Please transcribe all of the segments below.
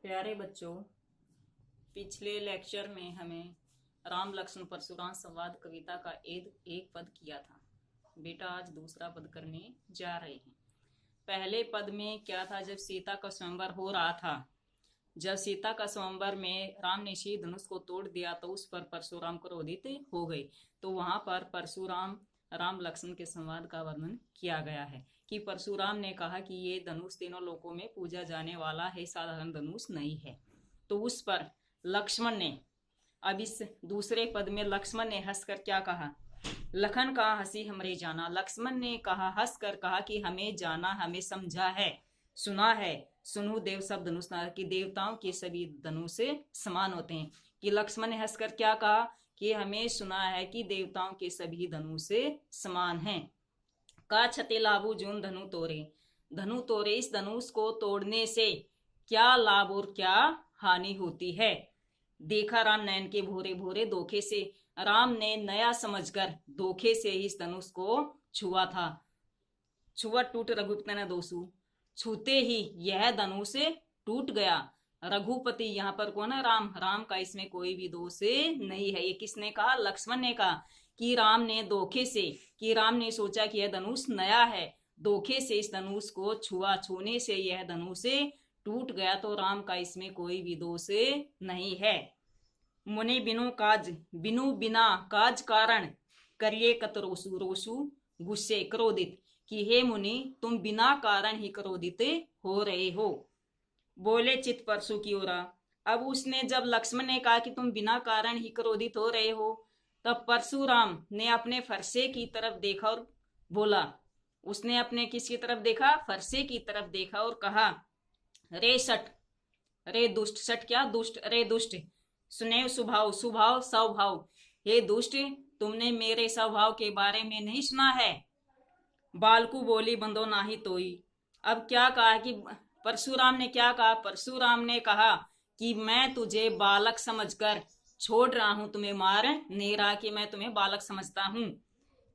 प्यारे बच्चों, पिछले लेक्चर में हमें राम लक्ष्मण परशुराम संवाद कविता का एक पद किया था। बेटा आज दूसरा पद करने जा रहे हैं। पहले पद में क्या था? जब सीता का स्वयंवर हो रहा था, जब सीता का स्वयंवर में राम ने शीत धनुष को तोड़ दिया तो उस पर परशुराम क्रोधित हो गए। तो वहां पर परशुराम राम लक्ष्मण के संवाद का वर्णन किया गया है कि परशुराम ने कहा कि ये धनुष तीनों लोकों में पूजा जाने वाला है, साधारण धनुष नहीं है। तो उस पर लक्ष्मण ने, अब इस दूसरे पद में लक्ष्मण ने हंसकर क्या कहा? लखन कहा हंसी हमरे जाना। लक्ष्मण ने कहा, हंसकर कहा कि हमें जाना, हमें समझा है, सुना है। सुनु देव सब धनुष कि देवताओं के सभी धनुष समान होते हैं। कि लक्ष्मण ने हंसकर क्या कहा कि हमें सुना है कि देवताओं के सभी धनुष समान हैं। का छते लाभू जून धनु तोड़े, धनु तोड़े, इस धनुष को तोड़ने से क्या लाभ और क्या हानि होती है। देखा राम नयन के भोरे भोरे धोखे से, राम ने नया समझकर धोखे से इस धनुष को छुआ था। छुआ टूट रघुपति न दोषु, छूते ही यह धनुष टूट गया। रघुपति यहाँ पर कौन है? राम। राम का इसमें कोई भी दोष नहीं है। ये किसने कहा? लक्ष्मण ने कहा कि राम ने धोखे से, कि राम ने सोचा कि यह धनुष नया है, धोखे से इस धनुष को छुआ, छूने से यह धनुष टूट गया। तो राम का इसमें कोई भी दोष नहीं है। मुनि बिनु काज, बिनु बिना काज कारण करिए कत रोसु, रोसु गुस्से क्रोधित, कि हे मुनि तुम बिना कारण ही क्रोधित हो रहे हो। बोले चित परशु की ओरा। अब उसने, जब लक्ष्मण ने कहा कि तुम बिना कारण ही क्रोधित हो रहे हो, तब परशुराम ने अपने फरसे की तरफ देखा और बोला। उसने अपने किसकी तरफ देखा? फरसे की तरफ देखा और कहा, रे सट, रे दुष्ट। सट क्या? दुष्ट। रे दुष्ट, सुने स्वभाव, स्वभाव स्वभाव, हे दुष्ट तुमने मेरे स्वभाव के बारे में नहीं सुना है। बालकू बोली बंदो नाही तोई। अब क्या कहा कि परशुराम ने क्या कहा? परशुराम ने कहा कि मैं तुझे बालक समझकर छोड़ रहा हूं, तुम्हें मार नहीं रहा, कि मैं तुम्हें बालक समझता हूं।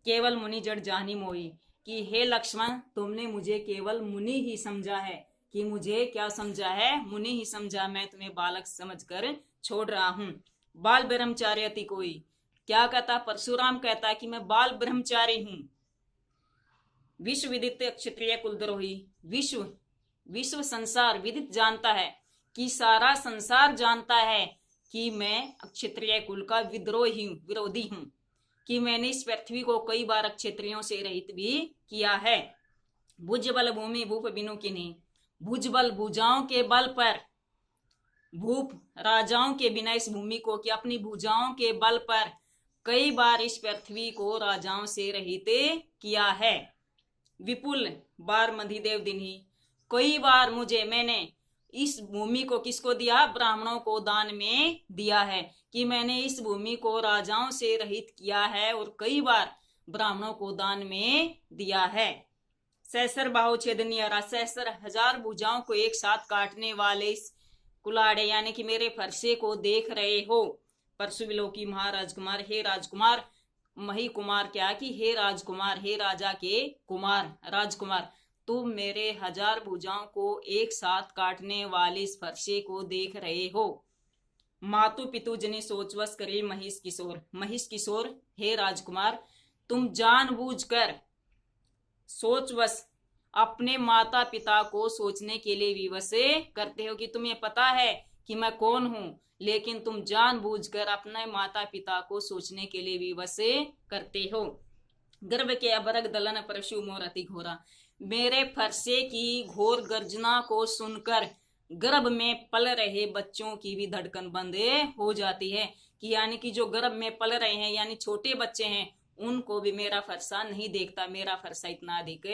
केवल मुनि जड़ जानी मोई, कि हे लक्ष्मण तुमने मुझे केवल मुनि ही समझा है। कि मुझे क्या समझा है? मुनि ही समझा, मैं तुम्हें बालक समझकर छोड़ रहा हूं। बाल ब्रह्मचारी अति कोई, क्या कहता? परशुराम कहता कि मैं बाल ब्रह्मचारी हूं। विश्व विदित क्षत्रिय कुलद्रोही, विश्व, विश्व संसार विदित जानता है, कि सारा संसार जानता है कि मैं क्षत्रिय कुल का विद्रोही हूं, विरोधी हूं, कि मैंने इस पृथ्वी को कई बार क्षत्रियों से रहित भी किया है। भुज बल भूमि भूप बिनु किन्हीं, भुज बल भुजाओं के बल पर, भूप राजाओं के बिना इस भूमि को, कि अपनी भुजाओं के बल पर कई बार इस पृथ्वी को राजाओं से रहित किया है। विपुल बार मधिदेव दिन्ही, कई बार मैंने इस भूमि को किसको दिया? ब्राह्मणों को दान में दिया है, कि मैंने इस भूमि को राजाओं से रहित किया है और कई बार ब्राह्मणों को दान में दिया है। सहस्र बाहु छेदनीय, सहस्र हजार भुजाओं को एक साथ काटने वाले इस कुलाड़े, यानी कि मेरे फरसे को देख रहे हो। परशु विलोकी महाराजकुमार, हे राजकुमार, मही कुमार क्या? कि हे राजकुमार, हे राजा के कुमार, राजकुमार, तुम मेरे हजार भुजाओं को एक साथ काटने वाले इस फरसे को देख रहे हो। मातु पितु जनी सोचवश करे महिष किशोर, महिष किशोर, हे राजकुमार तुम जानबूझकर सोचवश अपने माता पिता को सोचने के लिए विवश करते हो, कि तुम्हें पता है कि मैं कौन हूं, लेकिन तुम जानबूझकर अपने माता पिता को सोचने के लिए विवश करते हो। गर्भ के अबरग दलन परशु मोर अति घोरा, मेरे फरसे की घोर गर्जना को सुनकर गर्भ में पल रहे बच्चों की भी धड़कन बंद हो जाती है। कि यानी कि जो गर्भ में पल रहे हैं, यानी छोटे बच्चे हैं, उनको भी मेरा फरसा नहीं देखता, मेरा फरसा इतना अधिक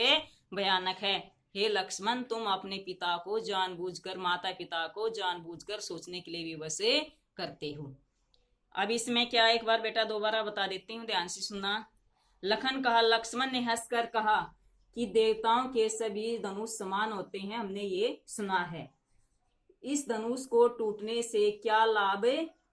भयानक है। हे लक्ष्मण तुम अपने पिता को जानबूझकर, माता पिता को जानबूझकर सोचने के लिए विवश करते हो। अब इसमें क्या, एक बार बेटा दोबारा बता देती हूँ, ध्यान से सुनना। लखन कहा, लक्ष्मण ने हंसकर कहा कि देवताओं के सभी धनुष समान होते हैं, हमने ये सुना है। इस धनुष को टूटने से क्या लाभ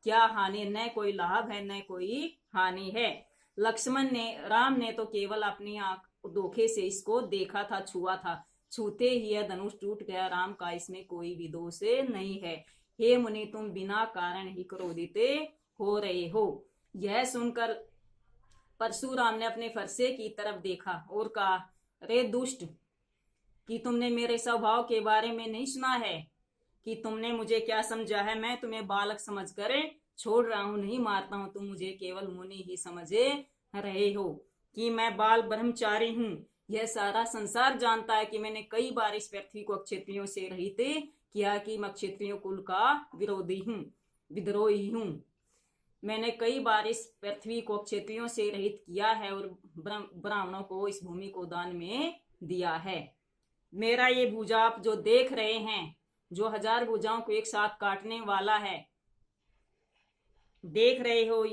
क्या हानि? न कोई लाभ है न कोई हानि है। लक्ष्मण ने, राम ने तो केवल अपनी आंख धोखे से इसको देखा था, छुआ था, छूते ही यह धनुष टूट गया, राम का इसमें कोई भी दोष नहीं है। हे मुनि, तुम बिना कारण ही क्रोधित हो रहे हो। यह सुनकर परशुराम ने अपने फरसे की तरफ देखा और कहा, रे दुष्ट, कि तुमने मेरे स्वभाव के बारे में नहीं सुना है कि तुमने मुझे क्या समझा है। मैं तुम्हें बालक समझकर छोड़ रहा हूं, नहीं मारता हूं। तुम मुझे केवल मुनि ही समझ रहे हो कि मैं बाल ब्रह्मचारी हूं। यह सारा संसार जानता है कि मैंने कई बार इस पृथ्वी को क्षत्रियों से रहित किया, कि मैं क्षत्रियों कुल का विरोधी हूं, विद्रोही हूं। मैंने कई बार इस पृथ्वी को क्षत्रियों से रहित किया है और ब्राह्मणों को इस भूमि को दान में दिया है। मेरा ये भुजा आप जो देख रहे हैं, जो 1000 भुजाओं को एक साथ काटने वाला है, देख रहे हो,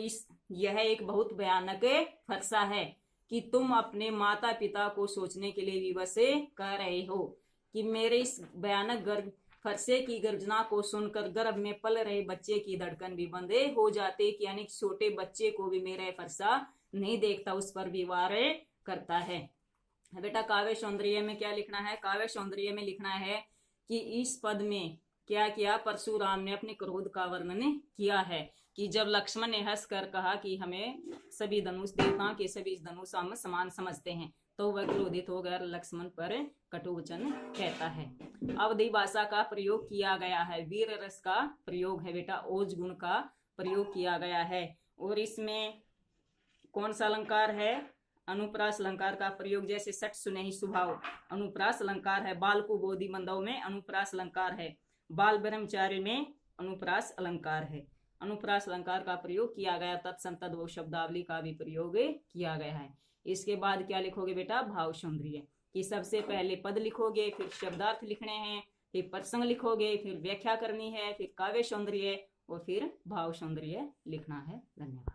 यह एक बहुत भयानक फरसा है कि तुम अपने माता पिता को सोचने के लिए विवश कर रहे हो कि मेरे इस भयानक फरसे की गर्जना को सुनकर गर्भ में पल रहे बच्चे की धड़कन भी बंद हो जाते, कि यानी छोटे बच्चे को भी मेरा फरसा नहीं देखता, उस पर भी वार करता है। बेटा काव्य सौंदर्य में क्या लिखना है? काव्य सौंदर्य में लिखना है कि इस पद में क्या किया, परशुराम ने अपने क्रोध का वर्णन किया है कि जब लक्ष्मण ने हंस कर कहा कि हमें सभी धनुष देवताओं के सभी धनुष हम समान समझते हैं, तो वह क्रोधित होकर लक्ष्मण पर कटु वचन कहता है। अवधि भाषा का प्रयोग किया गया है, वीर रस का प्रयोग है बेटा, ओज गुण का प्रयोग किया गया है। और इसमें कौन सा अलंकार है? अनुप्रास अलंकार का प्रयोग, जैसे सट सुनेहि स्वभाव अनुप्रास अलंकार है, बाल को बोधि मंदव में अनुप्रास अलंकार है, बाल ब्रह्मचारी में अनुप्रास अलंकार है। अनुप्रास अलंकार का प्रयोग किया गया, तत्सम तद्भव शब्दावली का भी प्रयोग किया गया है। इसके बाद क्या लिखोगे बेटा? भाव सौंदर्य, कि सबसे पहले पद लिखोगे, फिर शब्दार्थ लिखने हैं, फिर प्रसंग लिखोगे, फिर व्याख्या करनी है, फिर काव्य सौंदर्य और फिर भाव सौंदर्य लिखना है। धन्यवाद।